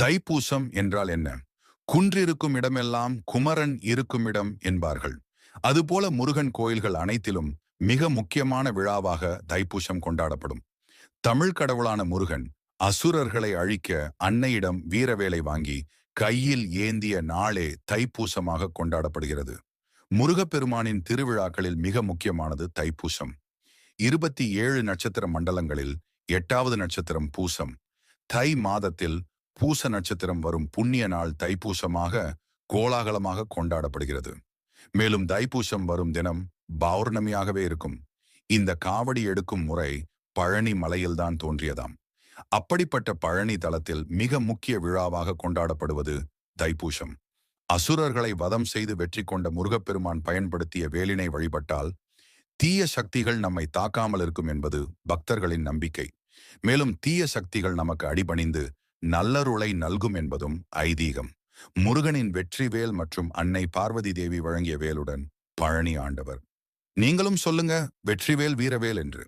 தைப்பூசம் என்றால் என்ன? குன்றிருக்கும் இடமெல்லாம் குமரன் இருக்கும் இடம் என்பார்கள். அதுபோல முருகன் கோயில்கள் அனைத்திலும் மிக முக்கியமான விழாவாக தைப்பூசம் கொண்டாடப்படும். தமிழ் கடவுளான முருகன் அசுரர்களை அழிக்க அன்னையிடம் வீரவேலை வாங்கி கையில் ஏந்திய நாளே தைப்பூசமாக கொண்டாடப்படுகிறது. முருகப்பெருமானின் திருவிழாக்களில் மிக முக்கியமானது தைப்பூசம். 27 நட்சத்திர மண்டலங்களில் 8வது நட்சத்திரம் பூசம். தை மாதத்தில் பூச நட்சத்திரம் வரும் புண்ணிய நாள் தைப்பூசமாக கோலாகலமாக கொண்டாடப்படுகிறது. மேலும் தைப்பூசம் வரும் தினம் பௌர்ணமியாகவே இருக்கும். இந்த காவடி எடுக்கும் முறை பழனி மலையில்தான் தோன்றியதாம். அப்படிப்பட்ட பழனி தலத்தில் மிக முக்கிய விழாவாக கொண்டாடப்படுவது தைப்பூசம். அசுரர்களை வதம் செய்து வெற்றி கொண்ட முருகப்பெருமான் பயன்படுத்திய வேலினை வழிபட்டால் தீய சக்திகள் நம்மை தாக்காமல் இருக்கும் என்பது பக்தர்களின் நம்பிக்கை. மேலும் தீய சக்திகள் நமக்கு அடிபணிந்து நல்லருளை நல்கும் என்பதும் ஐதீகம். முருகனின் வெற்றி வேல் மற்றும் அன்னை பார்வதி தேவி வழங்கிய வேலுடன் பழனி ஆண்டவர். நீங்களும் சொல்லுங்க, வெற்றிவேல் வீரவேல் என்று.